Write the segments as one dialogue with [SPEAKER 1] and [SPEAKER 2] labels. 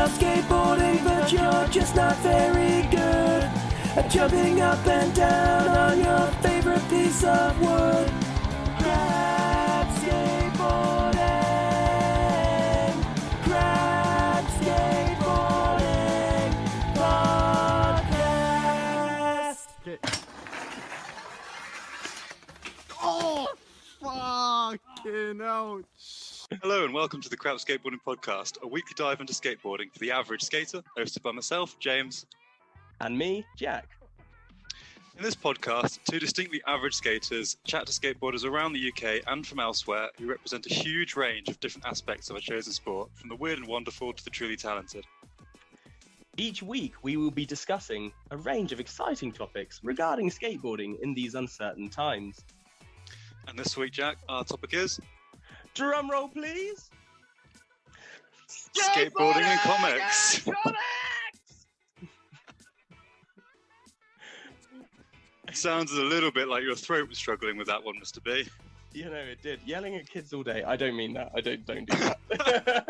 [SPEAKER 1] about skateboarding, but you're just not very good at jumping up and down on your favorite piece of wood. Crab skateboarding, crab skateboarding podcast.
[SPEAKER 2] Okay. Oh, fucking ouch.
[SPEAKER 3] Hello and welcome to the Crab Skateboarding Podcast, a weekly dive into skateboarding for the average skater, hosted by myself, James.
[SPEAKER 4] And me, Jack.
[SPEAKER 3] In this podcast, two distinctly average skaters chat to skateboarders around the UK and from elsewhere who represent a huge range of different aspects of a chosen sport, from the weird and wonderful to the truly talented.
[SPEAKER 4] Each week, we will be discussing a range of exciting topics regarding skateboarding in these uncertain times.
[SPEAKER 3] And this week, Jack, our topic is...
[SPEAKER 4] Drum roll, please.
[SPEAKER 3] Skateboarding and comics. It sounds a little bit like your throat was struggling with that one, Mr. B.
[SPEAKER 4] You know, it did. Yelling at kids all day. I don't mean that. I don't do that.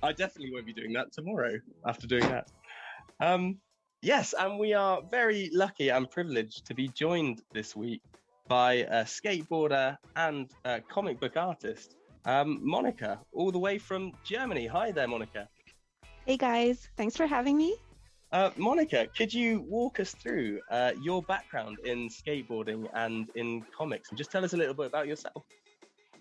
[SPEAKER 4] I definitely won't be doing that tomorrow after doing that. Yes, and we are very lucky and privileged to be joined this week by a skateboarder and a comic book artist, Monica, all the way from Germany. Hi there, Monica.
[SPEAKER 5] Hey guys, thanks for having me.
[SPEAKER 4] Monica, could you walk us through your background in skateboarding and in comics, and just tell us a little bit about yourself?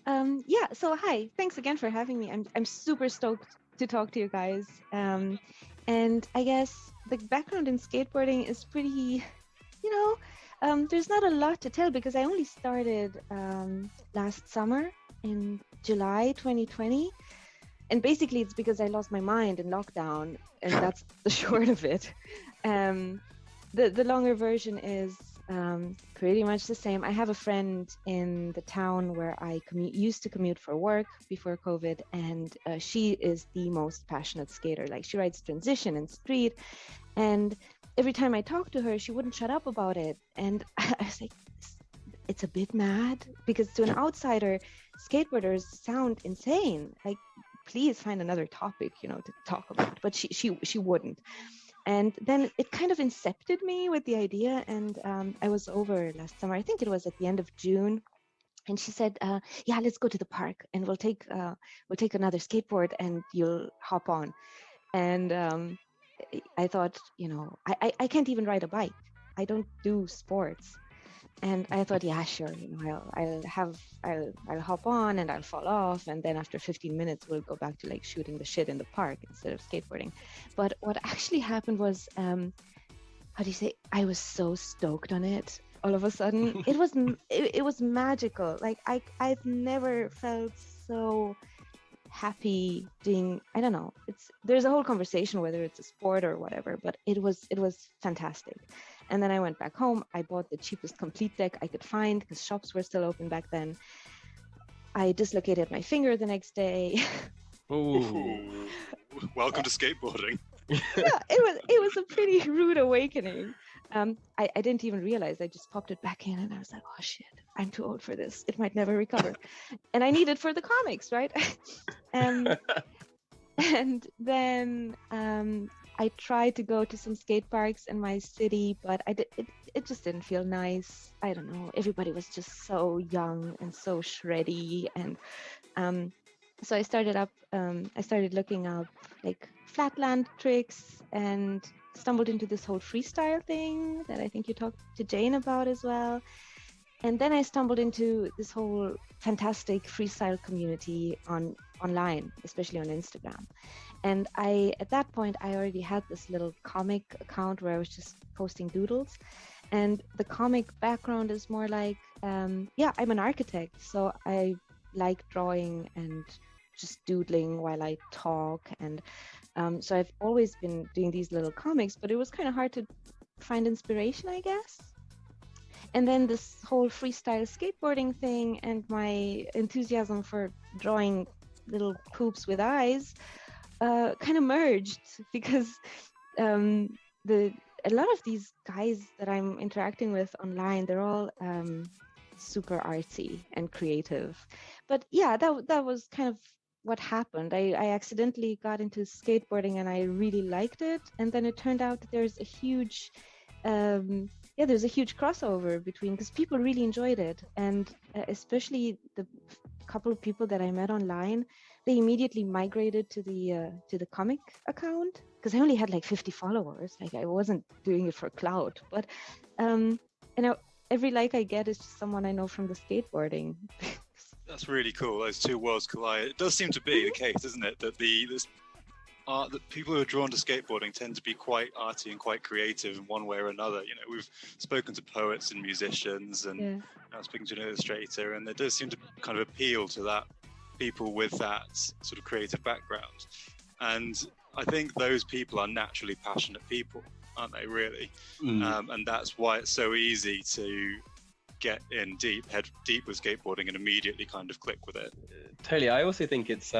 [SPEAKER 5] Yeah, so hi, thanks again for having me. I'm super stoked to talk to you guys. And I guess the background in skateboarding is pretty, there's not a lot to tell because I only started last summer in July 2020. And basically it's because I lost my mind in lockdown, and that's the short of it. The longer version is pretty much the same. I have a friend in the town where I used to commute for work before COVID, and she is the most passionate skater. Like, she rides transition and street, and every time I talked to her, she wouldn't shut up about it. And I was like, it's a bit mad, because to an outsider, skateboarders sound insane. Like, please find another topic, to talk about. But she wouldn't. And then it kind of incepted me with the idea. And I was over last summer. I think it was at the end of June. And she said, yeah, let's go to the park and we'll take another skateboard and you'll hop on. And I thought, I can't even ride a bike. I don't do sports. And I thought, yeah, sure, I'll hop on and I'll fall off, and then after 15 minutes we'll go back to like shooting the shit in the park instead of skateboarding. But what actually happened was, I was so stoked on it all of a sudden. It was magical. Like I've never felt so happy doing, I don't know, there's a whole conversation whether it's a sport or whatever, but it was fantastic. And then I went back home. I bought the cheapest complete deck I could find because shops were still open back then. I dislocated my finger the next day.
[SPEAKER 3] Ooh. Welcome to skateboarding.
[SPEAKER 5] Yeah, it was a pretty rude awakening. I didn't even realize. I just popped it back in and I was like, oh shit, I'm too old for this. It might never recover. And I need it for the comics, right? And then I tried to go to some skate parks in my city, but it just didn't feel nice. I don't know. Everybody was just so young and so shreddy. And so I started looking up like flatland tricks and stumbled into this whole freestyle thing that I think you talked to Jane about as well. And then I stumbled into this whole fantastic freestyle community online, especially on Instagram. And at that point, I already had this little comic account where I was just posting doodles. And the comic background is more like, I'm an architect. So I like drawing and just doodling while I talk. And so I've always been doing these little comics, but it was kind of hard to find inspiration, I guess. And then this whole freestyle skateboarding thing and my enthusiasm for drawing little poops with eyes kind of merged, because a lot of these guys that I'm interacting with online, they're all super artsy and creative. But yeah, that was kind of what happened. I accidentally got into skateboarding and I really liked it, and then it turned out that there's a huge there's a huge crossover between, because people really enjoyed it, and especially the couple of people that I met online, they immediately migrated to the comic account, because I only had like 50 followers. Like, I wasn't doing it for clout, but every like I get is just someone I know from the skateboarding.
[SPEAKER 3] That's really cool. Those two worlds collide. It does seem to be the case, isn't it, that that people who are drawn to skateboarding tend to be quite arty and quite creative in one way or another. You know, we've spoken to poets and musicians, and I'm speaking to an illustrator, and it does seem to kind of appeal to that people with that sort of creative background. And I think those people are naturally passionate people, aren't they, really? And that's why it's so easy to get in head deep with skateboarding and immediately kind of click with it.
[SPEAKER 4] Totally. I also think it's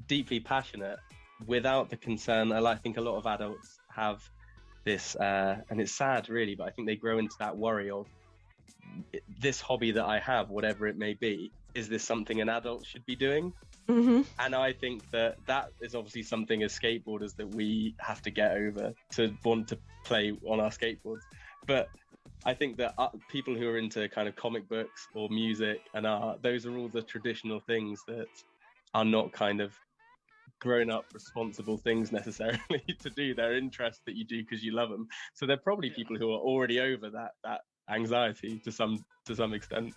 [SPEAKER 4] deeply passionate without the concern. I think a lot of adults have this, and it's sad really, but I think they grow into that worry of, this hobby that I have, whatever it may be, is this something an adult should be doing? And I think that is obviously something as skateboarders that we have to get over, to want to play on our skateboards. But I think that people who are into kind of comic books or music and art, those are all the traditional things that are not kind of grown-up responsible things necessarily to do. They're interests that you do because you love them. So they're probably people who are already over that anxiety to some extent.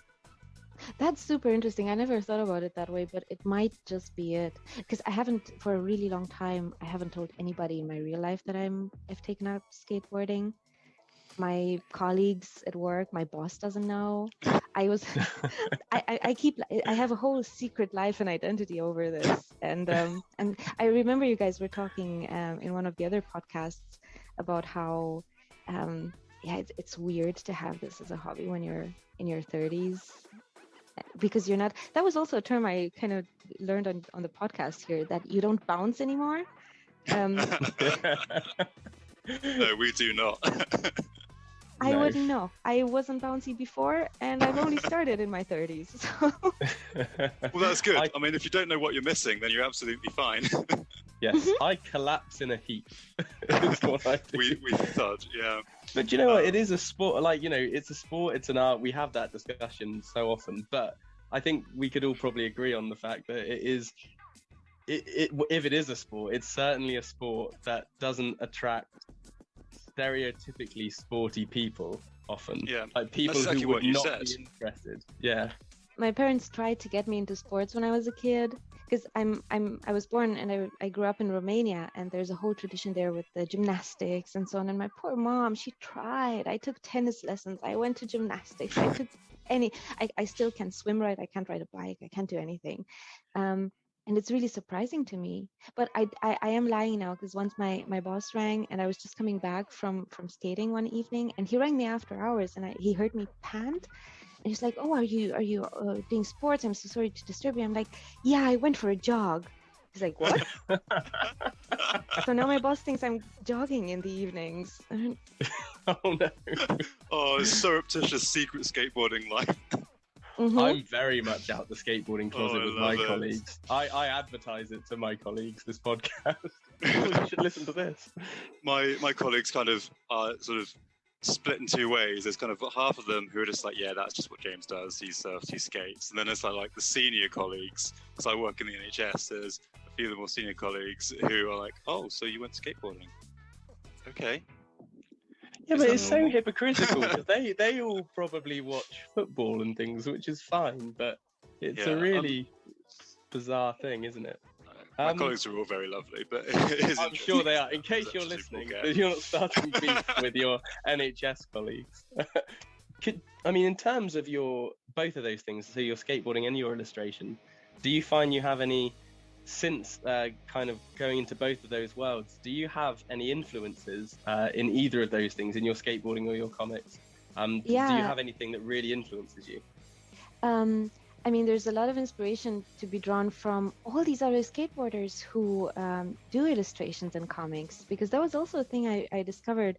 [SPEAKER 5] That's super interesting. I never thought about it that way, but it might just be it. Because I haven't, for a really long time, I haven't told anybody in my real life that I've taken up skateboarding. My colleagues at work, my boss doesn't know. I have a whole secret life and identity over this. And I remember you guys were talking in one of the other podcasts about how it's weird to have this as a hobby when you're in your 30s, because you're not. That was also a term I kind of learned on the podcast here, that you don't bounce anymore.
[SPEAKER 3] No, we do not.
[SPEAKER 5] I wouldn't know. I wasn't bouncy before, and I've only started in my 30s. So.
[SPEAKER 3] Well, that's good. I mean, if you don't know what you're missing, then you're absolutely fine.
[SPEAKER 4] Yes, I collapse in a heap. That's what I do.
[SPEAKER 3] We thud, yeah.
[SPEAKER 4] But you know what? It is a sport. Like, it's a sport. It's an art. We have that discussion so often. But I think we could all probably agree on the fact that it is. If it is a sport, it's certainly a sport that doesn't attract stereotypically sporty people often.
[SPEAKER 3] Yeah,
[SPEAKER 4] like people
[SPEAKER 3] exactly
[SPEAKER 4] who would not
[SPEAKER 3] said.
[SPEAKER 4] be interested. Yeah.
[SPEAKER 5] My parents tried to get me into sports when I was a kid, because I was born and I grew up in Romania, and there's a whole tradition there with the gymnastics and so on. And my poor mom, she tried. I took tennis lessons. I went to gymnastics. I took I still can't swim right. I can't ride a bike. I can't do anything. And it's really surprising to me. But I am lying now, because once my boss rang, and I was just coming back from skating one evening, and he rang me after hours, and he heard me pant. And he's like, "Oh, are you doing sports? I'm so sorry to disturb you." I'm like, "Yeah, I went for a jog." He's like, "What?" So now my boss thinks I'm jogging in the evenings.
[SPEAKER 4] Oh no.
[SPEAKER 3] Oh, it's surreptitious secret skateboarding life.
[SPEAKER 4] I'm very much out the skateboarding closet with my
[SPEAKER 3] it.
[SPEAKER 4] colleagues. I advertise it to my colleagues, this podcast. You should listen to this.
[SPEAKER 3] My colleagues kind of are sort of split in two ways. There's kind of half of them who are just like, yeah, that's just what James does. He surfs, he skates. And then there's like the senior colleagues, because I work in the NHS, there's a few of the more senior colleagues who are like, oh, so you went skateboarding? Okay.
[SPEAKER 4] Yeah, but it's so hypocritical, because they all probably watch football and things, which is fine, but it's a really bizarre thing, isn't it?
[SPEAKER 3] My colleagues are all very lovely, but it is
[SPEAKER 4] I'm sure they are. In case you're listening, you're not starting beef with your NHS colleagues. In terms of both of those things, so your skateboarding and your illustration, do you find you have any, since kind of going into both of those worlds, do you have any influences in either of those things, in your skateboarding or your comics? Do you have anything that really influences you?
[SPEAKER 5] There's a lot of inspiration to be drawn from all these other skateboarders who do illustrations and comics, because that was also a thing I discovered.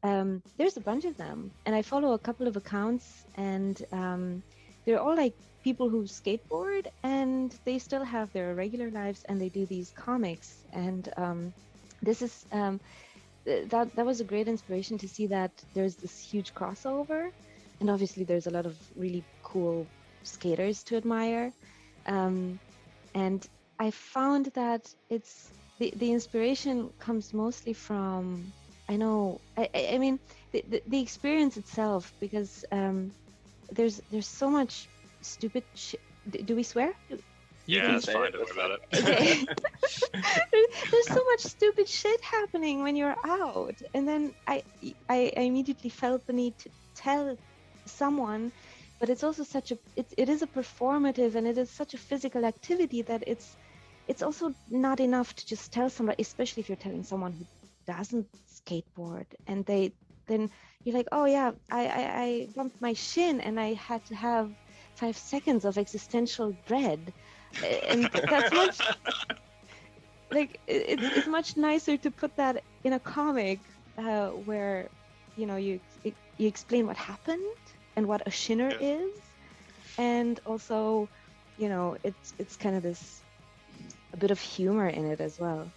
[SPEAKER 5] There's a bunch of them, and I follow a couple of accounts, and they're all like people who skateboard and they still have their regular lives and they do these comics. And this is that was a great inspiration to see that there's this huge crossover, and obviously there's a lot of really cool skaters to admire. And I found that it's the inspiration comes mostly from, I mean the experience itself, because there's so much stupid shit. Do we swear?
[SPEAKER 3] Yeah, that's fine. Don't worry about it.
[SPEAKER 5] Okay. There's so much stupid shit happening when you're out, and then I immediately felt the need to tell someone. But it's also it is a performative, and it is such a physical activity that it's also not enough to just tell somebody, especially if you're telling someone who doesn't skateboard, and then you're like, oh yeah, I bumped my shin and I had to have 5 seconds of existential dread, and that's much like it's much nicer to put that in a comic where you explain what happened and what a shinner is, and also it's kind of a bit of humor in it as well.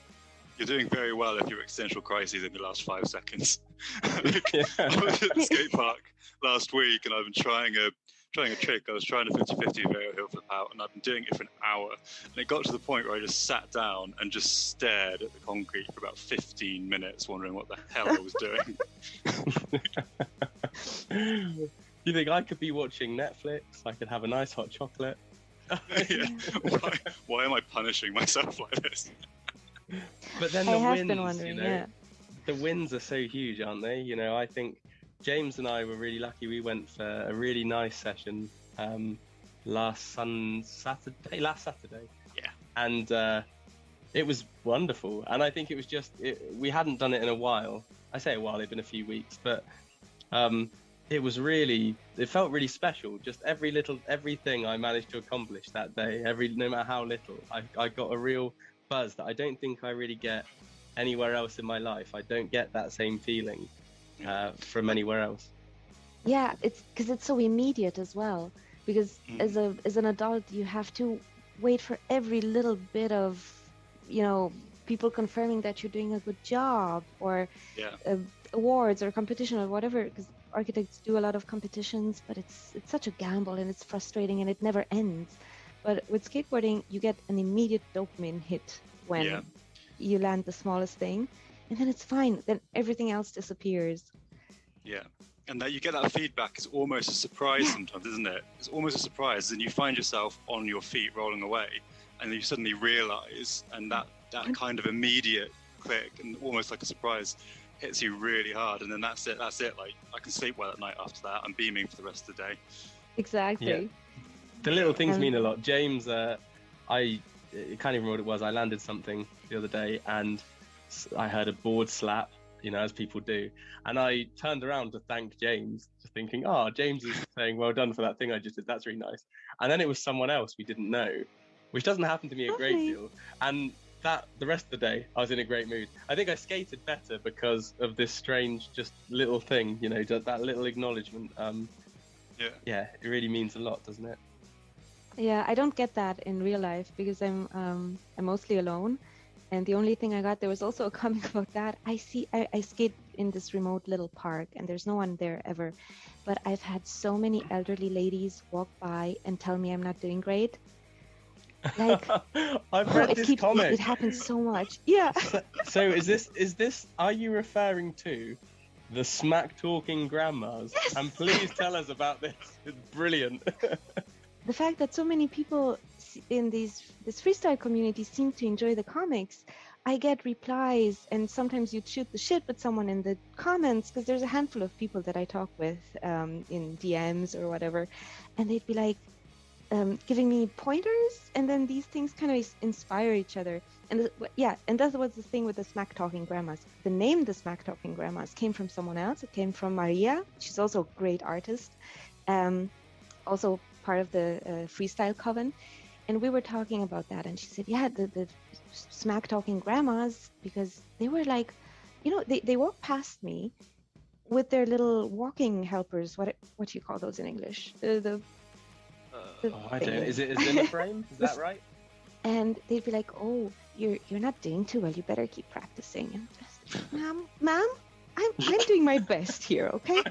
[SPEAKER 3] You're doing very well if your existential crises in the last 5 seconds. I was at the skate park last week and I've been trying a trick. I was trying a 50-50 varial heel flip out, and I've been doing it for an hour. And it got to the point where I just sat down and just stared at the concrete for about 15 minutes, wondering what the hell I was doing.
[SPEAKER 4] You think I could be watching Netflix? I could have a nice hot chocolate.
[SPEAKER 3] Yeah. Why am I punishing myself like this?
[SPEAKER 4] But then
[SPEAKER 5] I
[SPEAKER 4] the
[SPEAKER 5] have
[SPEAKER 4] wins,
[SPEAKER 5] been wondering,
[SPEAKER 4] the wins are so huge, aren't they? I think James and I were really lucky. We went for a really nice session last Saturday.
[SPEAKER 3] Yeah.
[SPEAKER 4] And it was wonderful. And I think it was we hadn't done it in a while. I say a while, it'd been a few weeks, but it felt really special. Just everything I managed to accomplish that day, no matter how little, I got a real buzz that I don't think I really get anywhere else in my life. I don't get that same feeling from anywhere else.
[SPEAKER 5] Yeah, it's because it's so immediate as well. Because as an adult, you have to wait for every little bit of, people confirming that you're doing a good job, or awards or competition or whatever. Because architects do a lot of competitions, but it's such a gamble and it's frustrating and it never ends. But with skateboarding, you get an immediate dopamine hit when you land the smallest thing, and then it's fine. Then everything else disappears.
[SPEAKER 3] Yeah. And that you get that feedback is almost a surprise sometimes, isn't it? It's almost a surprise, and you find yourself on your feet rolling away, and you suddenly realize, and that kind of immediate click and almost like a surprise hits you really hard, and then that's it. Like, I can sleep well at night after that. I'm beaming for the rest of the day.
[SPEAKER 5] Exactly.
[SPEAKER 4] Yeah. The little things mean a lot. James, I can't even remember what it was. I landed something the other day and I heard a board slap, as people do. And I turned around to thank James, just thinking, James is saying, well done for that thing I just did. That's really nice. And then it was someone else we didn't know, which doesn't happen to me a great deal. And the rest of the day, I was in a great mood. I think I skated better because of this strange, just little thing, just that little acknowledgement. Yeah, it really means a lot, doesn't it?
[SPEAKER 5] Yeah, I don't get that in real life because I'm mostly alone, and the only thing I got, there was also a comic about that. I skate in this remote little park, and there's no one there ever, but I've had so many elderly ladies walk by and tell me I'm not doing great. Like,
[SPEAKER 4] I've read this comic.
[SPEAKER 5] It happens so much. Yeah.
[SPEAKER 4] So is this? Are you referring to the smack talking grandmas?
[SPEAKER 5] Yes!
[SPEAKER 4] And please tell us about this. It's brilliant.
[SPEAKER 5] The fact that so many people in this freestyle community seem to enjoy the comics, I get replies, and sometimes you shoot the shit with someone in the comments, because there's a handful of people that I talk with in DMs or whatever, and they'd be like giving me pointers, and then these things kind of inspire each other. And and that was the thing with the smack talking grandmas. The name the smack talking grandmas came from someone else. It came from Maria. She's also a great artist, also part of the Freestyle Coven, and we were talking about that, and she said, the smack talking grandmas, because they were like, they walked past me with their little walking helpers. What do you call those in English?
[SPEAKER 4] I don't know. Is it a Zimmer frame? Is that right?
[SPEAKER 5] And they'd be like, "Oh, you're not doing too well. You better keep practicing." And just, ma'am, I'm doing my best here, okay?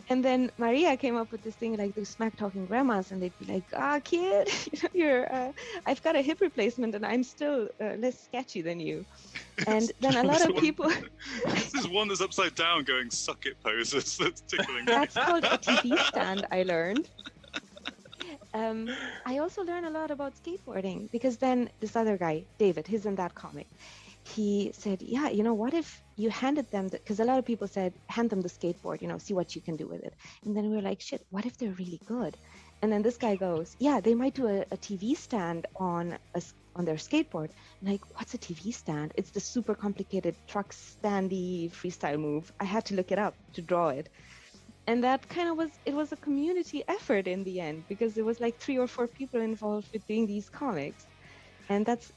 [SPEAKER 5] And then Maria came up with this thing like the smack talking grandmas, and they'd be like, kid, I've got a hip replacement and I'm still less sketchy than you. And then a lot of people.
[SPEAKER 3] This is one that's upside down going suck it poses that's tickling me.
[SPEAKER 5] That's called a TV stand, I learned. I also learned a lot about skateboarding because then this other guy, David, he's in that comic. He said, yeah, what if you handed them, because a lot of people said, hand them the skateboard, see what you can do with it. And then we were like, shit, what if they're really good? And then this guy goes, yeah, they might do a TV stand on their skateboard. And like, what's a TV stand? It's the super complicated truck standy freestyle move. I had to look it up to draw it. And that kind of it was a community effort in the end, because there was like 3 or 4 people involved with doing these comics. And that's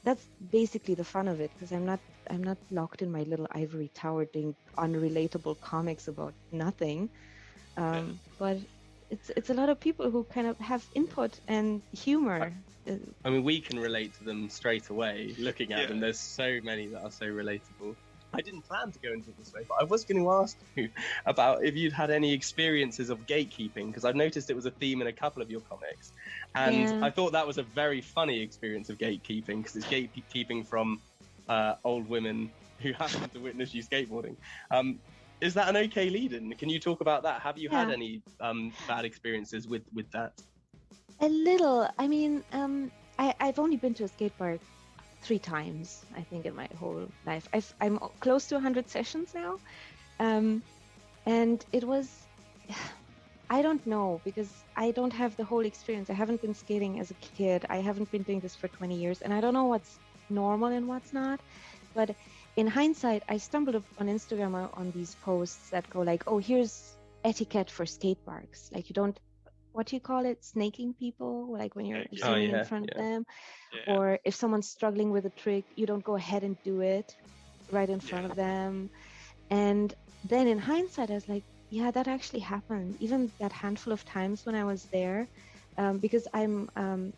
[SPEAKER 5] basically the fun of it, because I'm not locked in my little ivory tower doing unrelatable comics about nothing. But it's a lot of people who kind of have input and humor.
[SPEAKER 4] I mean, we can relate to them straight away looking at them. There's so many that are so relatable. I didn't plan to go into it this way, but I was going to ask you about if you'd had any experiences of gatekeeping, because I've noticed it was a theme in a couple of your comics. And I thought that was a very funny experience of gatekeeping, because it's gatekeeping from old women who happen to witness you skateboarding. Is that an okay lead-in? Can you talk about that? Have you had any bad experiences with that?
[SPEAKER 5] A little. I mean, I've only been to a skate park 3 times, I think, in my whole life. I'm close to 100 sessions now. And it was, I don't know, because I don't have the whole experience. I haven't been skating as a kid. I haven't been doing this for 20 years. And I don't know what's normal and what's not. But in hindsight, I stumbled on Instagram on these posts that go like, oh, here's etiquette for skate parks. Like, you don't, what do you call it? Snaking people, like when you're zooming in front of them. Yeah. Or if someone's struggling with a trick, you don't go ahead and do it right in front of them. And then in hindsight, I was like, yeah, that actually happened. Even that handful of times when I was there, because I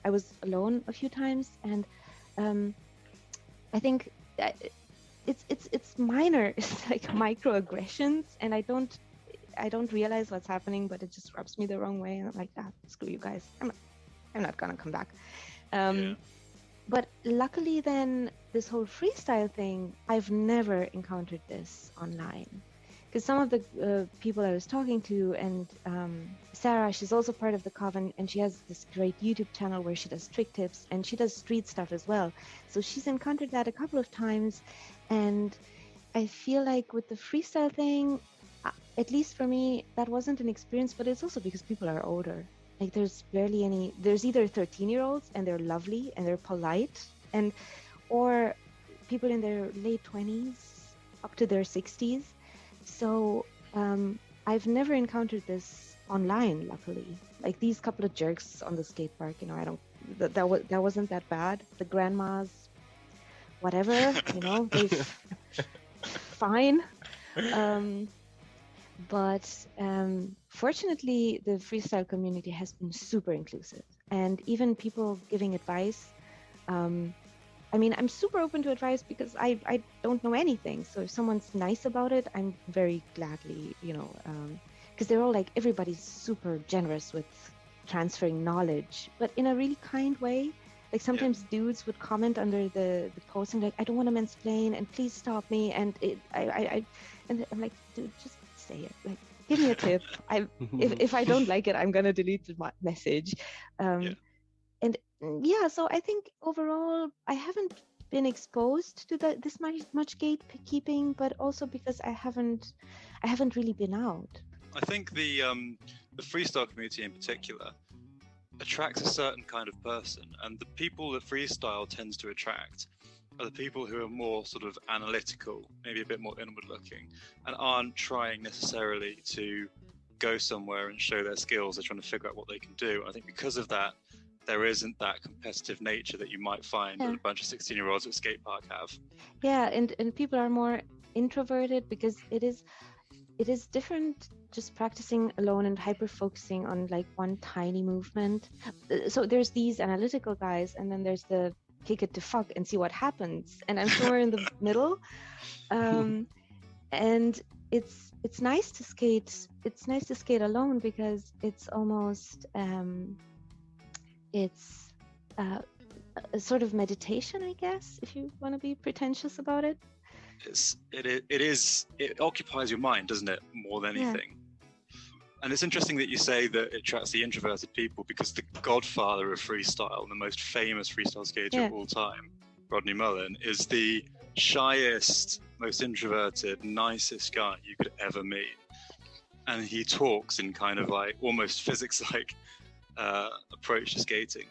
[SPEAKER 5] was alone a few times, and I think that it's minor. It's like microaggressions, and I don't realize what's happening, but it just rubs me the wrong way, and I'm like, screw you guys. I'm not gonna come back. But luckily then, this whole freestyle thing, I've never encountered this online. Because some of the people I was talking to, and Sarah, she's also part of the Coven, and she has this great YouTube channel where she does trick tips, and she does street stuff as well. So she's encountered that a couple of times, and I feel like with the freestyle thing, at least for me, that wasn't an experience, but it's also because people are older. Like, there's barely any, there's either 13-year-olds and they're lovely and they're polite, or people in their late 20s up to their 60s. So I've never encountered this online, luckily. Like, these couple of jerks on the skate park, that wasn't that bad. The grandmas, whatever, they fine. But fortunately, the freestyle community has been super inclusive, and even people giving advice. I mean, I'm super open to advice because I don't know anything. So if someone's nice about it, I'm very gladly, because they're all like, everybody's super generous with transferring knowledge, but in a really kind way. Like, sometimes dudes would comment under the posting, like, I don't want to mansplain, and please stop me. And and I'm like, dude, just say it. Like, give me a tip. If I don't like it, I'm gonna delete the message. And so I think overall I haven't been exposed to this much gatekeeping, but also because I haven't really been out.
[SPEAKER 3] I think the freestyle community in particular attracts a certain kind of person, and the people that freestyle tends to attract are the people who are more sort of analytical, maybe a bit more inward looking, and aren't trying necessarily to go somewhere and show their skills. They're trying to figure out what they can do. I think because of that, there isn't that competitive nature that you might find that a bunch of 16-year-olds at skate park have. Yeah,
[SPEAKER 5] and people are more introverted, because it is different just practicing alone and hyper focusing on like one tiny movement. So there's these analytical guys, and then there's the kick it to fuck and see what happens. And I'm somewhere in the middle. And it's nice to skate. It's nice to skate alone because it's almost it's a sort of meditation, I guess, if you want to be pretentious about it.
[SPEAKER 3] It occupies your mind, doesn't it, more than anything? And it's interesting that you say that it attracts the introverted people, because the godfather of freestyle and the most famous freestyle skater of all time, Rodney Mullen, is the shyest, most introverted, nicest guy you could ever meet. And he talks in kind of like almost physics-like approach to skating.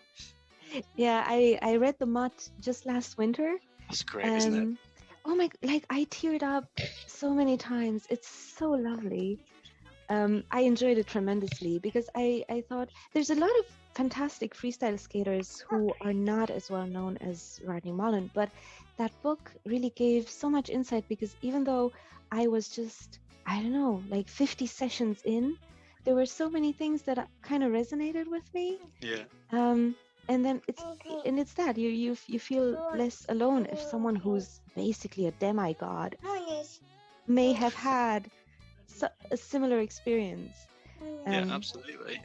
[SPEAKER 5] Yeah, I read The Mutt just last winter.
[SPEAKER 3] That's great, isn't it?
[SPEAKER 5] Oh my, like I teared up so many times. It's so lovely. I enjoyed it tremendously because I thought there's a lot of fantastic freestyle skaters who are not as well known as Rodney Mullen, but that book really gave so much insight, because even though I was just, I don't know, like 50 sessions in, there were so many things that kind of resonated with me.
[SPEAKER 3] Yeah.
[SPEAKER 5] And then it's that you feel less alone if someone who's basically a demigod may have had a similar experience.
[SPEAKER 3] Yeah, absolutely.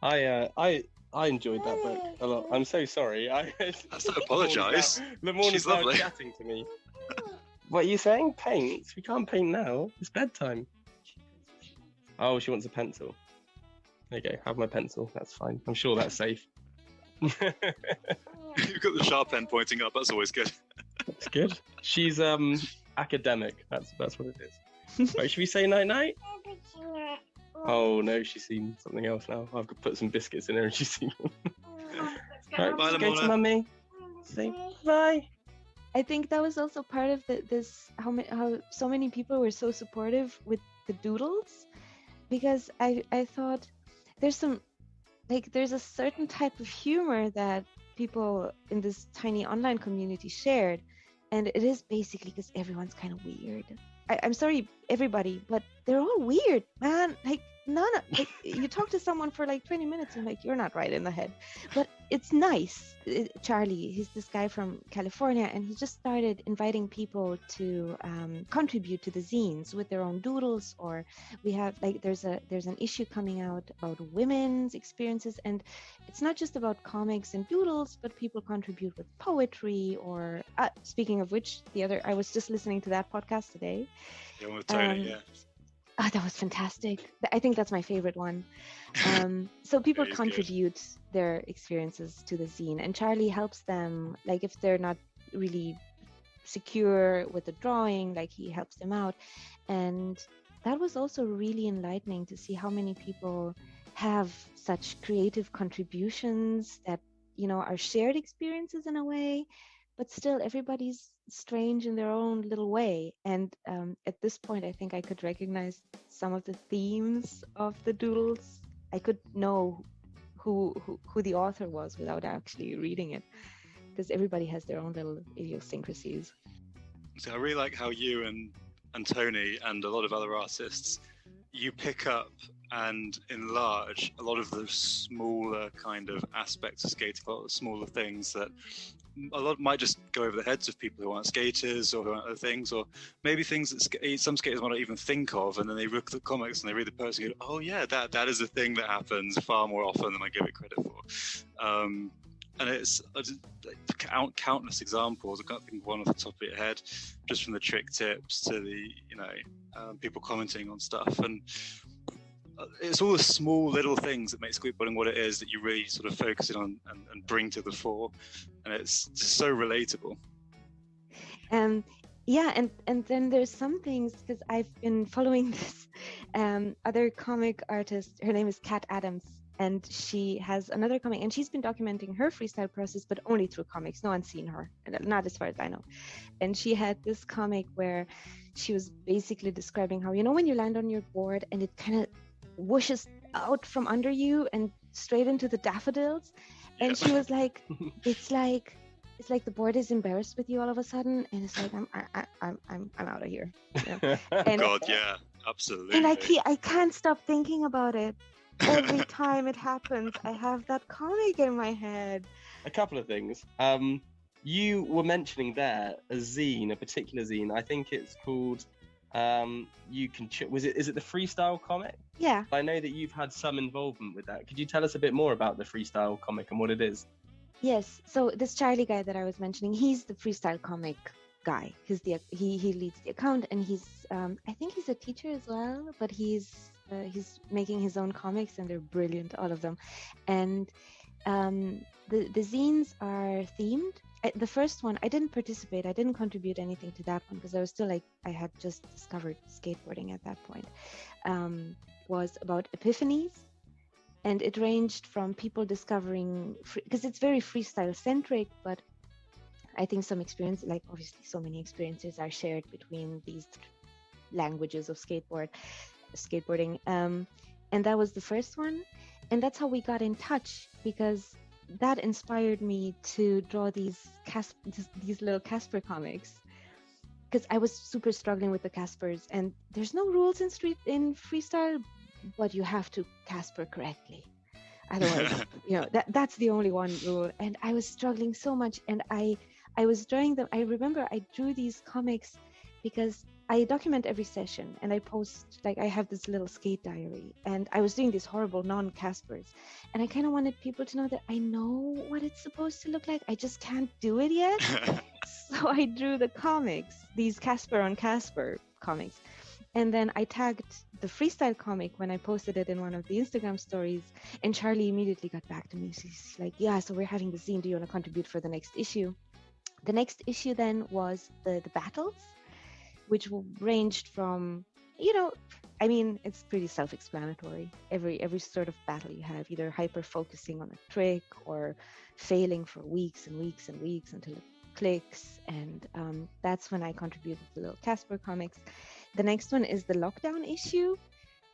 [SPEAKER 4] I enjoyed that book a lot. I'm so sorry. I
[SPEAKER 3] don't apologise.
[SPEAKER 4] The morning
[SPEAKER 3] She's
[SPEAKER 4] was
[SPEAKER 3] lovely.
[SPEAKER 4] chatting to me. What are you saying? Paint? We can't paint now. It's bedtime. Oh, she wants a pencil. There you go. Have my pencil. That's fine. I'm sure that's safe.
[SPEAKER 3] You've got the sharp end pointing up. That's always good.
[SPEAKER 4] That's good. She's academic. That's what it is. Right, should we say night night? Oh no, she's seen something else now. I've got to put some biscuits in her and she's seen them. Right,
[SPEAKER 3] Bye,
[SPEAKER 4] go to mummy. Say bye.
[SPEAKER 5] I think that was also part of how so many people were so supportive with the doodles, because I thought there's a certain type of humor that people in this tiny online community shared, and it is basically because everyone's kind of weird. I'm sorry, everybody, but they're all weird, man. Like you talk to someone for like 20 minutes and like, you're not right in the head, but it's nice. Charlie, he's this guy from California, and he just started inviting people to contribute to the zines with their own doodles. Or we have there's an issue coming out about women's experiences, and it's not just about comics and doodles, but people contribute with poetry. Or speaking of which, I was just listening to that podcast today.
[SPEAKER 3] Yeah, with Tony, yeah.
[SPEAKER 5] Oh, that was fantastic. I think that's my favorite one. So people contribute their experiences to the zine, and Charlie helps them, like if they're not really secure with the drawing, like he helps them out. And that was also really enlightening to see how many people have such creative contributions that, are shared experiences in a way, but still everybody's strange in their own little way. And at this point, I think I could recognize some of the themes of the doodles. I could know who the author was without actually reading it, because everybody has their own little idiosyncrasies.
[SPEAKER 3] So I really like how you and Tony and a lot of other artists, you pick up and enlarge a lot of the smaller kind of aspects of skating, a lot of smaller things that a lot might just go over the heads of people who aren't skaters or who aren't other things, or maybe things that some skaters might not even think of, and then they look at the comics and they read the post and go, oh yeah, that is a thing that happens far more often than I give it credit for. And it's countless examples. I can't think of one off the top of your head, just from the trick tips to the people commenting on stuff. And it's all the small little things that make skateboarding what it is, that you really sort of focus in on and bring to the fore, and it's just so relatable.
[SPEAKER 5] Yeah, and then there's some things, because I've been following this other comic artist. Her name is Kat Adams, and she has another comic, and she's been documenting her freestyle process, but only through comics. No one's seen her, not as far as I know. And she had this comic where she was basically describing how, when you land on your board and it kind of whooshes out from under you and straight into the daffodils, and she was like, it's it's like the board is embarrassed with you all of a sudden, and it's like I'm out of here. You know? And
[SPEAKER 3] God, yeah, absolutely.
[SPEAKER 5] and I can't stop thinking about it. Every time it happens, I have that comic in my head.
[SPEAKER 4] A couple of things. You were mentioning there a zine, a particular zine. I think it's called is it the Freestyle comic?
[SPEAKER 5] Yeah.
[SPEAKER 4] I know that you've had some involvement with that. Could you tell us a bit more about the Freestyle comic and what it is?
[SPEAKER 5] Yes. So this Charlie guy that I was mentioning, he's the Freestyle comic guy. He leads the account, and he's I think he's a teacher as well, but he's making his own comics, and they're brilliant, all of them. And the zines are themed. The first one, I didn't participate. I didn't contribute anything to that one because I was still like, I had just discovered skateboarding at that point. Was about epiphanies. And it ranged from people discovering, because it's very freestyle centric, but I think some experience, like obviously so many experiences are shared between these languages of skateboarding. And that was the first one. And that's how we got in touch, because that inspired me to draw these little Casper comics, because I was super struggling with the Caspers, and there's no rules in freestyle, but you have to Casper correctly. Otherwise, that's the only one rule. And I was struggling so much, and I was drawing them. I remember I drew these comics because I document every session, and I post, like, I have this little skate diary, and I was doing these horrible non-Caspers, and I kind of wanted people to know that I know what it's supposed to look like. I just can't do it yet. So I drew the comics, these Casper on Casper comics. And then I tagged the Freestyle comic when I posted it in one of the Instagram stories, and Charlie immediately got back to me. She's like, yeah, so we're having the zine. Do you want to contribute for the next issue? The next issue then was the battles, which ranged from, it's pretty self-explanatory. Every sort of battle you have, either hyper-focusing on a trick or failing for weeks and weeks and weeks until it clicks. And that's when I contributed the little Casper comics. The next one is the lockdown issue.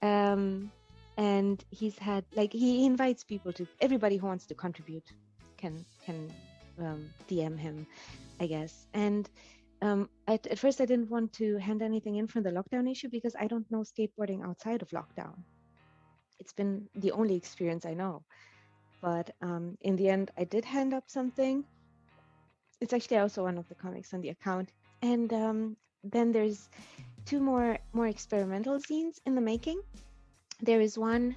[SPEAKER 5] And he's had, he invites people everybody who wants to contribute can DM him, I guess. And at first I didn't want to hand anything in from the lockdown issue because I don't know skateboarding outside of lockdown. It's been the only experience I know. But in the end, I did hand up something. It's actually also one of the comics on the account. And then there's two more experimental zines in the making. There is one,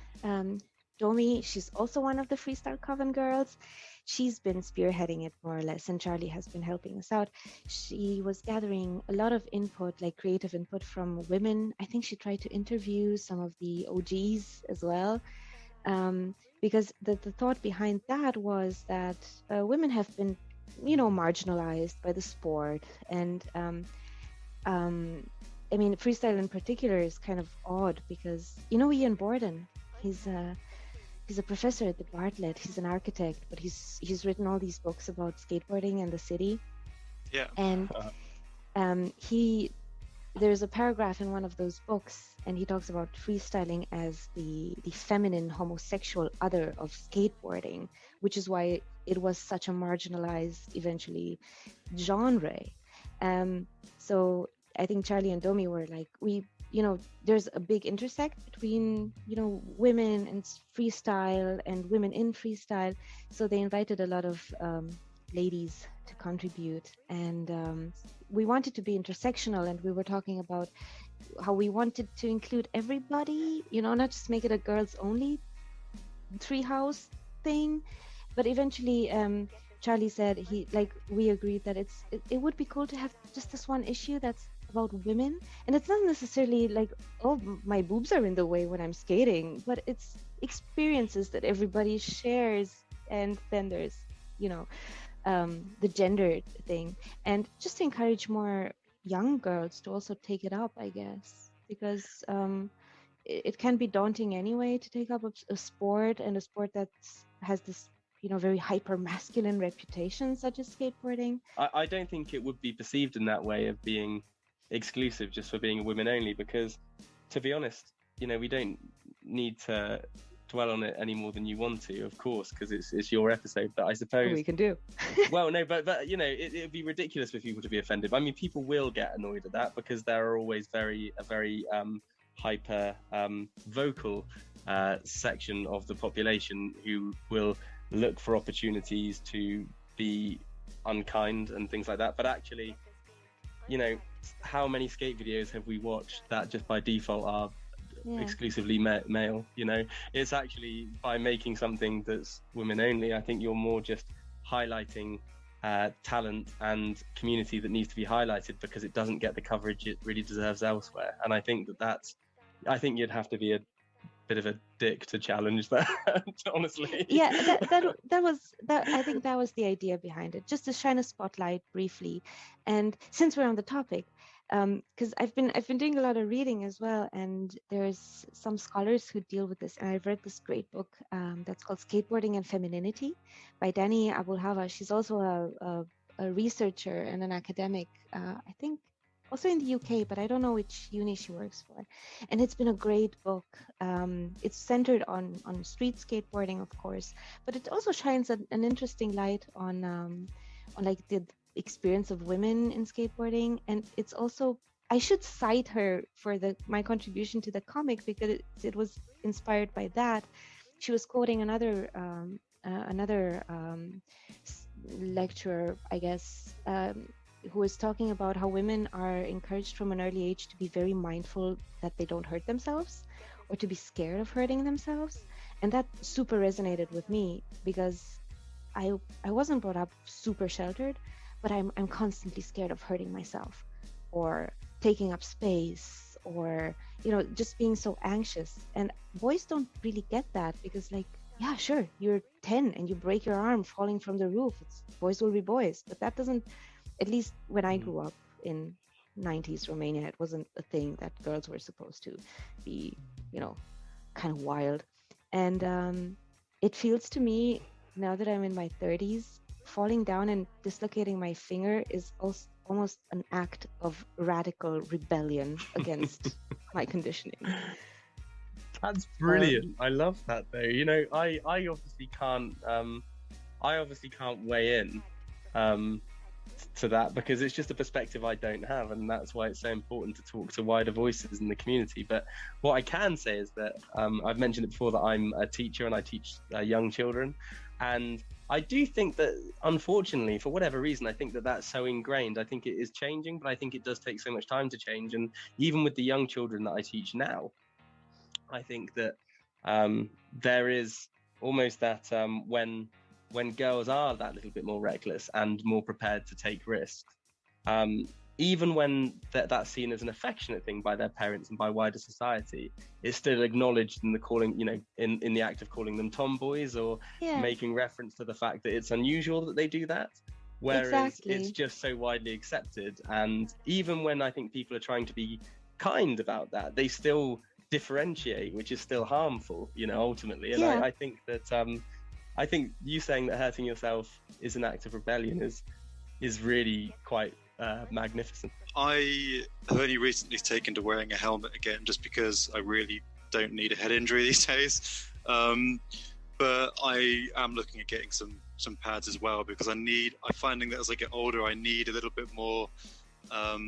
[SPEAKER 5] Domi, she's also one of the Freestyle Coven girls. She's been spearheading it more or less, and Charlie has been helping us out. She was gathering a lot of input, like creative input from women. I think she tried to interview some of the OGs as well, because the thought behind that was that women have been, marginalized by the sport. And freestyle in particular is kind of odd because, Ian Borden, he's a professor at the Bartlett. He's an architect, but he's written all these books about skateboarding and the city.
[SPEAKER 3] Yeah.
[SPEAKER 5] And there's a paragraph in one of those books, and he talks about freestyling as the feminine homosexual other of skateboarding, which is why it was such a marginalized, eventually, genre. So I think Charlie and Domi were like, there's a big intersect between, women and freestyle and women in freestyle. So they invited a lot of ladies to contribute. And we wanted to be intersectional, and we were talking about how we wanted to include everybody, not just make it a girls only treehouse thing. But eventually, Charlie said we agreed that it would be cool to have just this one issue that's about women, and it's not necessarily like, oh, my boobs are in the way when I'm skating, but it's experiences that everybody shares. And then there's the gender thing, and just to encourage more young girls to also take it up, I guess, because it can be daunting anyway to take up a sport, and a sport that has this very hyper masculine reputation such as skateboarding.
[SPEAKER 4] I don't think it would be perceived in that way of being exclusive just for being a women only, because to be honest, we don't need to dwell on it any more than you want to, of course, because it's your episode. But I suppose
[SPEAKER 5] We can do.
[SPEAKER 4] well, no, but you know, it would be ridiculous for people to be offended. I mean, people will get annoyed at that because there are always a very hyper vocal section of the population who will look for opportunities to be unkind and things like that. But actually, you know, how many skate videos have we watched that just by default are exclusively male? You know, it's actually by making something that's women only, I think you're more just highlighting talent and community that needs to be highlighted because it doesn't get the coverage it really deserves elsewhere. And I think I think you'd have to be a bit of a dick to challenge that, honestly.
[SPEAKER 5] Yeah, that was I think that was the idea behind it, just to shine a spotlight briefly. And since we're on the topic, because I've been doing a lot of reading as well, and there's some scholars who deal with this, and I've read this great book that's called Skateboarding and Femininity by Dani Abulhava. She's also a researcher and an academic, I think also in the UK, but I don't know which uni she works for. And it's been a great book. It's centered on street skateboarding, of course, but it also shines an interesting light on like the experience of women in skateboarding. And it's also, I should cite her for my contribution to the comic because it was inspired by that. She was quoting another lecturer, I guess, who was talking about how women are encouraged from an early age to be very mindful that they don't hurt themselves or to be scared of hurting themselves. And that super resonated with me because I wasn't brought up super sheltered, but I'm constantly scared of hurting myself or taking up space or, you know, just being so anxious. And boys don't really get that because, like, yeah, sure, you're 10 and you break your arm falling from the roof. Boys will be boys, but that doesn't, at least when I grew up in 90s Romania, it wasn't a thing that girls were supposed to be, you know, kind of wild. And it feels to me, now that I'm in my 30s, falling down and dislocating my finger is almost an act of radical rebellion against my conditioning.
[SPEAKER 4] That's brilliant. I love that, though. You know, I obviously can't weigh in to that because it's just a perspective I don't have, and that's why it's so important to talk to wider voices in the community. But what I can say is that I've mentioned it before that I'm a teacher and I teach young children, and I do think that, unfortunately, for whatever reason, I think that that's so ingrained. I think it is changing, but I think it does take so much time to change. And even with the young children that I teach now, I think that there is almost that when girls are that little bit more reckless and more prepared to take risks, even when that's seen as an affectionate thing by their parents and by wider society, it's still acknowledged in the calling, you know, in the act of calling them tomboys or making reference to the fact that it's unusual that they do that. Whereas it's just so widely accepted. And even when I think people are trying to be kind about that, they still differentiate, which is still harmful, you know, ultimately. And I think that I think you saying that hurting yourself is an act of rebellion is really quite magnificent.
[SPEAKER 3] I have only recently taken to wearing a helmet again just because I really don't need a head injury these days. But I am looking at getting some pads as well because I'm finding that as I get older, I need a little bit more. I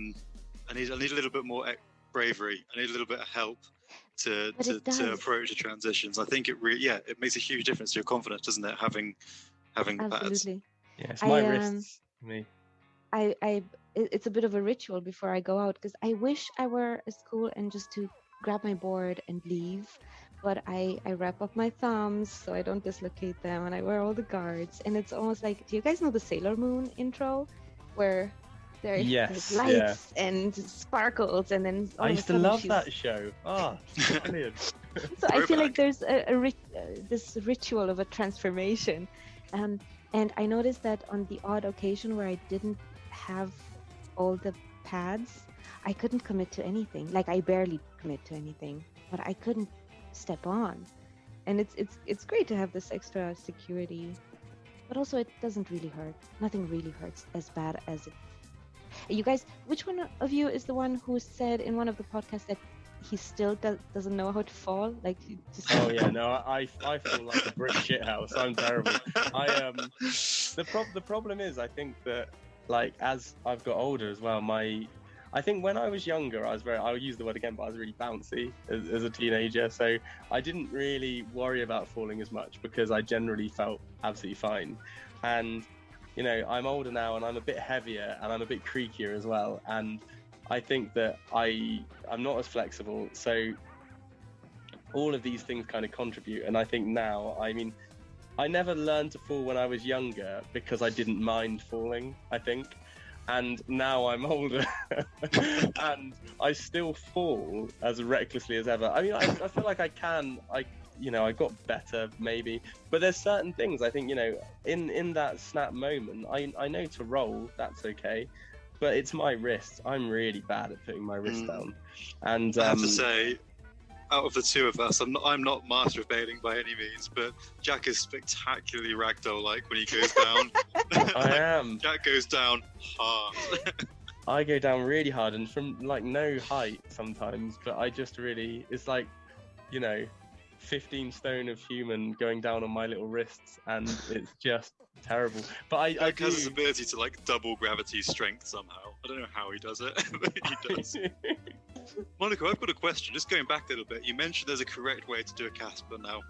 [SPEAKER 3] need a little bit more bravery. I need a little bit of help to approach the transitions. I think it really, it makes a huge difference to your confidence, doesn't it? Having the pads.
[SPEAKER 5] Absolutely.
[SPEAKER 4] Yeah, it's my wrists for me.
[SPEAKER 5] It's a bit of a ritual before I go out because I wish I were at school and just to grab my board and leave, but I wrap up my thumbs so I don't dislocate them, and I wear all the guards, and it's almost like, do you guys know the Sailor Moon intro where there's lights and sparkles, and then
[SPEAKER 4] I used to love that show. Brilliant.
[SPEAKER 5] So I feel like there's this ritual of a transformation, and I noticed that on the odd occasion where I didn't have all the pads, I couldn't commit to anything. Like, I barely commit to anything, but I couldn't step on. And it's great to have this extra security, but also it doesn't really hurt. Nothing really hurts as bad as it. You guys, which one of you is the one who said in one of the podcasts that he still doesn't know how to fall. Like he just
[SPEAKER 4] Oh yeah, no, I feel like a brick shithouse. I'm terrible. The problem is, I think that like as I've got older as well, I think when I was younger, I'll use the word again, but I was really bouncy as a teenager. So I didn't really worry about falling as much because I generally felt absolutely fine. And, you know, I'm older now and I'm a bit heavier and I'm a bit creakier as well. And I think that I'm not as flexible. So all of these things kind of contribute. And I think now, I mean, I never learned to fall when I was younger because I didn't mind falling, I think. And now I'm older and I still fall as recklessly as ever. I mean, I feel like I got better maybe, but there's certain things I think, you know, in that snap moment, I know to roll, that's okay, but it's my wrist. I'm really bad at putting my wrist down. And
[SPEAKER 3] I have to say, out of the two of us, I'm not master of bailing by any means, but Jack is spectacularly ragdoll-like when he goes down.
[SPEAKER 4] I am.
[SPEAKER 3] Jack goes down hard.
[SPEAKER 4] I go down really hard and from like no height sometimes, but I just really, it's like, you know, 15 stone of human going down on my little wrists, and it's just terrible. But I
[SPEAKER 3] Jack
[SPEAKER 4] do...
[SPEAKER 3] has his ability to like double gravity strength somehow. I don't know how he does it, but he does. Monica, I've got a question. Just going back a little bit, you mentioned there's a correct way to do a Casper. Now,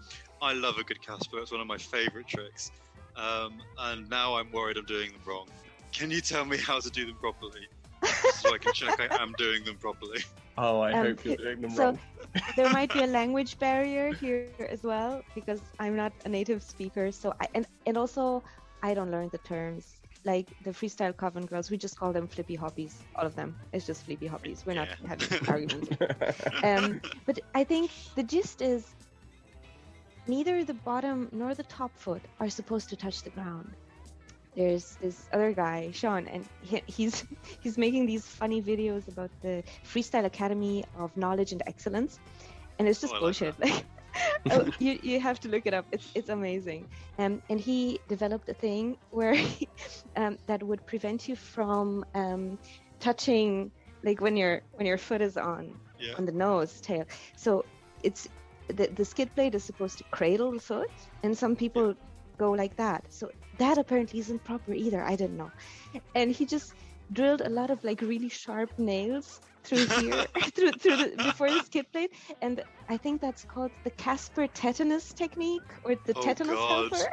[SPEAKER 3] I love a good Casper. It's one of my favourite tricks. And now I'm worried I'm doing them wrong. Can you tell me how to do them properly? So I can check I am doing them properly.
[SPEAKER 4] Oh, I hope you're doing them wrong.
[SPEAKER 5] There might be a language barrier here as well because I'm not a native speaker. So and also I don't learn the terms. Like the freestyle coven girls, we just call them flippy hoppies. All of them. It's just flippy hoppies. We're not having arguments. But I think the gist is neither the bottom nor the top foot are supposed to touch the ground. There's this other guy, Sean, and he's making these funny videos about the Freestyle Academy of Knowledge and Excellence, and it's just bullshit. Like, you have to look it up. It's amazing. And he developed a thing where that would prevent you from touching, like when your foot is on the nose tail. So it's the skid blade is supposed to cradle the foot, and some people go like that. So that apparently isn't proper either. I didn't know. And he just drilled a lot of like really sharp nails through here, before the skid blade, and I think that's called the Casper tetanus technique or the tetanus helper.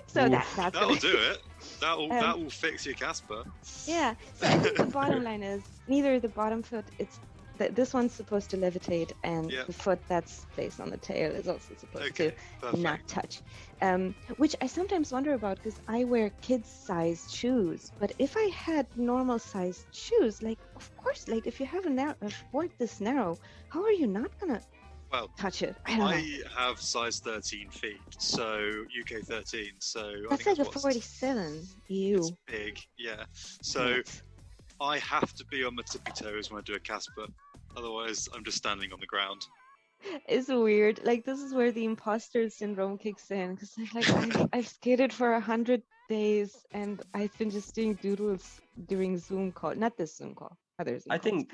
[SPEAKER 5] So that'll
[SPEAKER 3] do it. That will fix your Casper.
[SPEAKER 5] Yeah. So I think the bottom line is neither the bottom foot, this one's supposed to levitate, and the foot that's placed on the tail is also supposed to not touch. Which I sometimes wonder about because I wear kids-sized shoes. But if I had normal-sized shoes, like of course, like if you have a board this narrow, how are you not gonna touch it?
[SPEAKER 3] I have size 13 feet, so UK 13. So
[SPEAKER 5] that's
[SPEAKER 3] I
[SPEAKER 5] like
[SPEAKER 3] think
[SPEAKER 5] a 47. Ew.
[SPEAKER 3] It's big, yeah. So I have to be on my tippy toes when I do a Casper. Otherwise, I'm just standing on the ground.
[SPEAKER 5] It's weird. Like this is where the imposter syndrome kicks in, because like I've skated for 100 days and I've been just doing doodles during Zoom call. Not this Zoom call. Other Zoom calls.
[SPEAKER 4] I think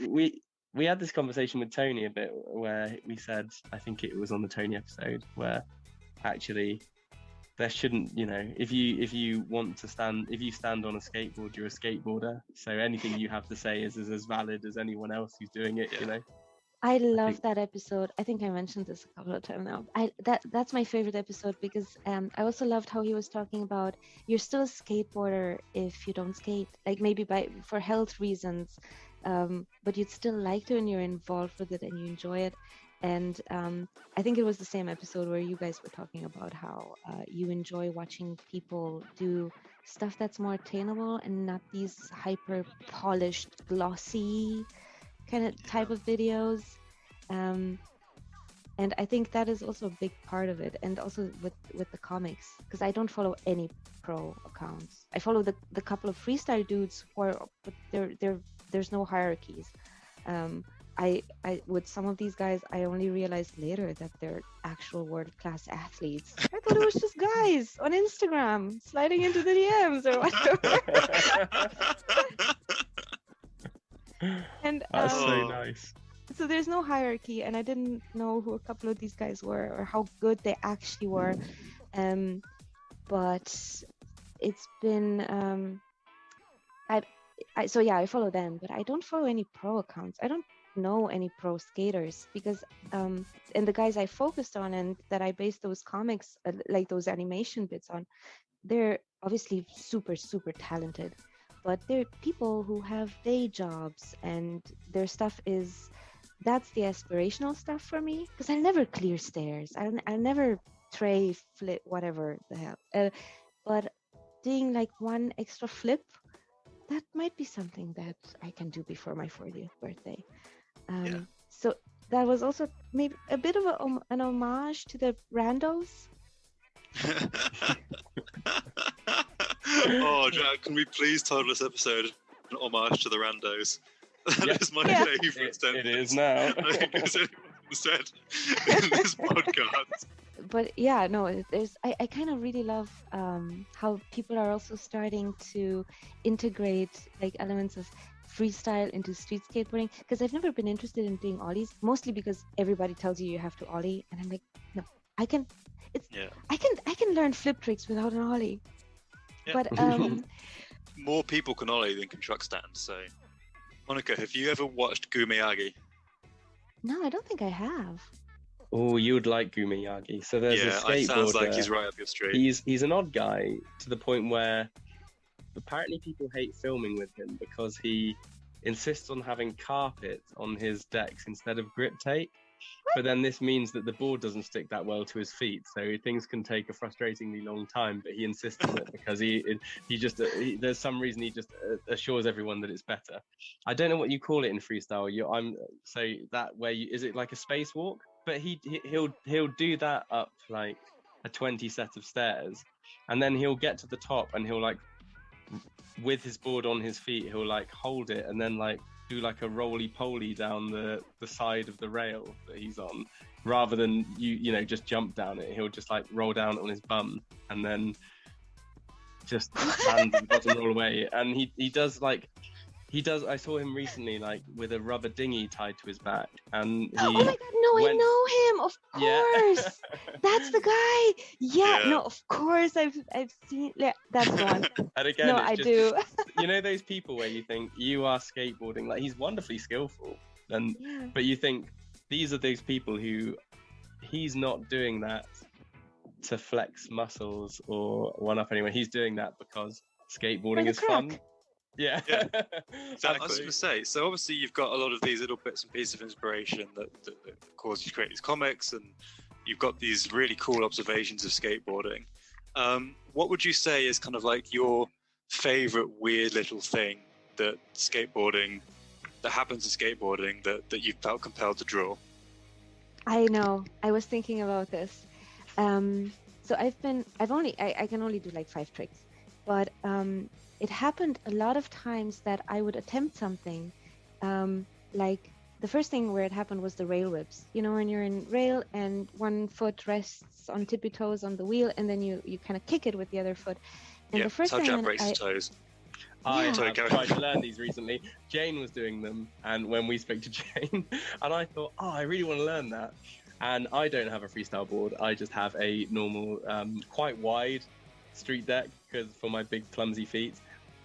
[SPEAKER 4] we had this conversation with Tony a bit where we said, I think it was on the Tony episode, where actually there shouldn't, you know, if you want to stand, if you stand on a skateboard, you're a skateboarder. So anything you have to say is as valid as anyone else who's doing it, you know.
[SPEAKER 5] I love that episode. I think I mentioned this a couple of times now. That's my favorite episode because I also loved how he was talking about you're still a skateboarder if you don't skate, like maybe for health reasons, but you'd still like to and you're involved with it and you enjoy it. And I think it was the same episode where you guys were talking about how you enjoy watching people do stuff that's more attainable and not these hyper polished, glossy kind of type of videos. And I think that is also a big part of it. And also with the comics, because I don't follow any pro accounts. I follow the couple of freestyle dudes but there's no hierarchies. I with some of these guys, I only realized later that they're actual world-class athletes. I thought it was just guys on Instagram sliding into the DMs or whatever. And
[SPEAKER 4] that's so nice.
[SPEAKER 5] so there's no hierarchy, and I didn't know who a couple of these guys were or how good they actually were. But it's been I follow them, but I don't follow any pro accounts. I don't know any pro skaters because and the guys I focused on and that I based those comics like those animation bits on, they're obviously super talented, but they're people who have day jobs and their stuff is that's the aspirational stuff for me because I'll never clear stairs. I'll never tray flip whatever the hell. But doing like one extra flip, that might be something that I can do before my 40th birthday. So that was also maybe a bit of an homage to the Randos.
[SPEAKER 3] Oh, Jack, can we please title this episode an homage to the Randos? That is my favourite sentence.
[SPEAKER 4] It is now.
[SPEAKER 3] I think it's anyone said in this podcast.
[SPEAKER 5] But yeah, no, I kind of really love how people are also starting to integrate like elements of freestyle into street skateboarding, because I've never been interested in doing ollies, mostly because everybody tells you have to ollie, and I'm like, no, I can learn flip tricks without an ollie.
[SPEAKER 3] Yeah.
[SPEAKER 5] But
[SPEAKER 3] more people can ollie than can truck stand. So, Monica, have you ever watched Gumeyagi?
[SPEAKER 5] no, I don't think I have.
[SPEAKER 4] Oh, you would like Gumeyagi. So there's a skateboarder.
[SPEAKER 3] It sounds like he's right up your street.
[SPEAKER 4] He's an odd guy to the point where apparently people hate filming with him because he insists on having carpet on his decks instead of grip tape. But then this means that the board doesn't stick that well to his feet, so things can take a frustratingly long time. But he insists on it because there's some reason he just assures everyone that it's better. I don't know what you call it in freestyle. Is it like a spacewalk? But he'll do that up like a 20 set of stairs, and then he'll get to the top and he'll like with his board on his feet, he'll like hold it and then like do like a roly-poly down the side of the rail that he's on, rather than you know just jump down it. He'll just like roll down on his bum and then just land and bottom roll away. And he does. I saw him recently like with a rubber dinghy tied to his back, and
[SPEAKER 5] Oh my god, no, I know him, of course.
[SPEAKER 4] Yeah.
[SPEAKER 5] That's the guy. Yeah,
[SPEAKER 3] Yeah.
[SPEAKER 5] no, of course I've seen. Yeah, that's the one.
[SPEAKER 4] And again,
[SPEAKER 5] No,
[SPEAKER 4] it's
[SPEAKER 5] I
[SPEAKER 4] just,
[SPEAKER 5] do.
[SPEAKER 4] You know those people where you think you are skateboarding, like he's wonderfully skillful, and
[SPEAKER 5] Yeah.
[SPEAKER 4] but you think these are those people who he's not doing that to flex muscles or one up anyone. He's doing that because skateboarding
[SPEAKER 5] the
[SPEAKER 4] is fun.
[SPEAKER 5] crack.
[SPEAKER 4] Yeah.
[SPEAKER 3] Yeah. I was
[SPEAKER 4] Exactly.
[SPEAKER 3] going to say, so obviously you've got a lot of these little bits and pieces of inspiration that cause you to create these comics, and you've got these really cool observations of skateboarding. What would you say is kind of like your favorite weird little thing that happens to skateboarding that you felt compelled to draw?
[SPEAKER 5] I know. I was thinking about this. So I can only do like 5 tricks, but it happened a lot of times that I would attempt something. Like the first thing where it happened was the rail whips. You know, when you're in rail and one foot rests on tippy toes on the wheel, and then you kind of kick it with the other foot. And the first
[SPEAKER 3] how
[SPEAKER 5] thing
[SPEAKER 3] Jack breaks his toes.
[SPEAKER 4] I
[SPEAKER 5] Yeah.
[SPEAKER 3] Sorry,
[SPEAKER 4] have
[SPEAKER 3] go
[SPEAKER 4] tried
[SPEAKER 3] ahead.
[SPEAKER 4] to learn these recently. Jane was doing them, and when we spoke to Jane, and I thought, I really want to learn that. And I don't have a freestyle board. I just have a normal, quite wide street deck because for my big clumsy feet.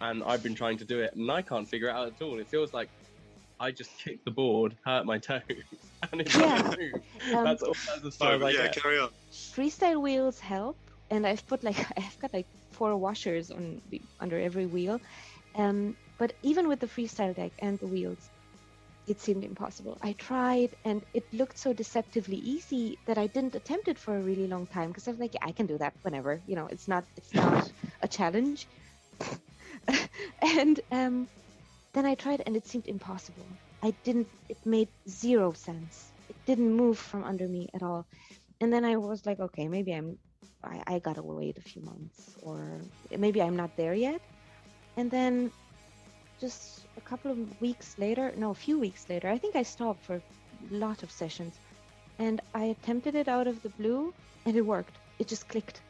[SPEAKER 4] And I've been trying to do it, and I can't figure it out at all. It feels like I just kicked the board, hurt my toes, and it doesn't move. That's as far as I get.
[SPEAKER 3] Carry on.
[SPEAKER 5] freestyle wheels help, and I've got like 4 washers under every wheel. But even with the freestyle deck and the wheels, it seemed impossible. I tried, and it looked so deceptively easy that I didn't attempt it for a really long time because I was like, yeah, I can do that whenever. You know, it's not a challenge. And then I tried, and it seemed impossible. It made 0 sense. It didn't move from under me at all. And then I was like, okay, maybe I gotta wait a few months, or maybe I'm not there yet. And then just a few weeks later, I think I stopped for a lot of sessions, and I attempted it out of the blue, and it worked. It just clicked.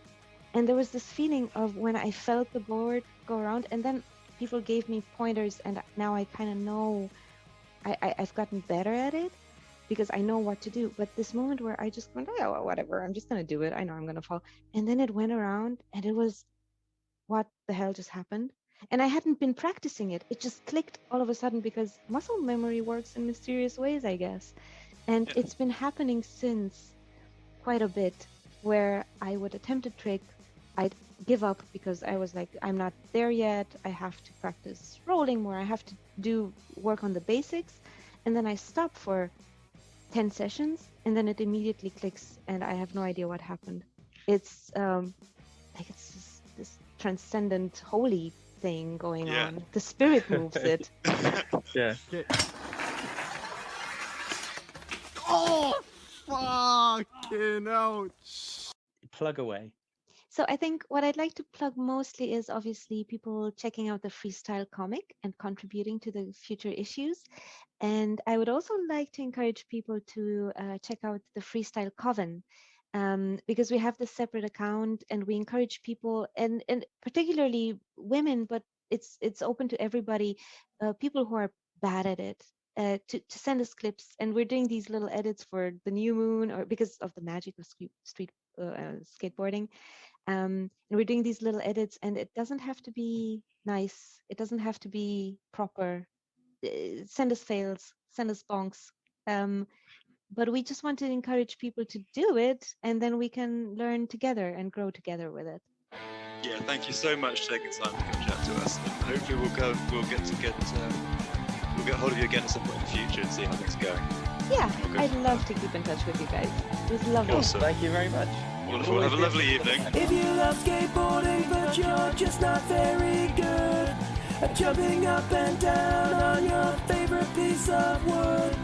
[SPEAKER 5] And there was this feeling of when I felt the board go around, and then people gave me pointers, and now I kind of know I've gotten better at it because I know what to do. But this moment where I just went, oh, well, whatever, I'm just gonna do it. I know I'm gonna fall. And then it went around, and it was, what the hell just happened? And I hadn't been practicing it. It just clicked all of a sudden because muscle memory works in mysterious ways, I guess. And
[SPEAKER 3] Yeah.
[SPEAKER 5] it's been happening since quite a bit, where I would attempt a trick, I'd give up because I was like, I'm not there yet. I have to practice rolling more. I have to do work on the basics. And then I stop for 10 sessions, and then it immediately clicks, and I have no idea what happened. It's like it's this transcendent holy thing going
[SPEAKER 3] Yeah.
[SPEAKER 5] on. The spirit moves it.
[SPEAKER 4] Yeah.
[SPEAKER 2] Oh, fucking hell.
[SPEAKER 4] Plug away.
[SPEAKER 5] So I think what I'd like to plug mostly is obviously people checking out the Freestyle comic and contributing to the future issues. And I would also like to encourage people to check out the Freestyle Coven, because we have this separate account, and we encourage people, and particularly women, but it's open to everybody, people who are bad at it, to send us clips. And we're doing these little edits for the new moon, or because of the magic of street skateboarding. And we're doing these little edits, and it doesn't have to be nice. It doesn't have to be proper. Send us fails, send us bonks. But we just want to encourage people to do it, and then we can learn together and grow together with it.
[SPEAKER 3] Yeah, thank you so much for taking time to come chat to us. And hopefully we'll get hold of you again at some point in the future and see how things are going.
[SPEAKER 5] Yeah,
[SPEAKER 3] Okay.
[SPEAKER 5] I'd love to keep in touch with you guys. It was lovely.
[SPEAKER 3] Awesome.
[SPEAKER 4] Thank you very much.
[SPEAKER 3] Wonderful. Have a lovely evening.
[SPEAKER 1] If you love skateboarding but you're just not very good at jumping up and down on your favorite piece of wood,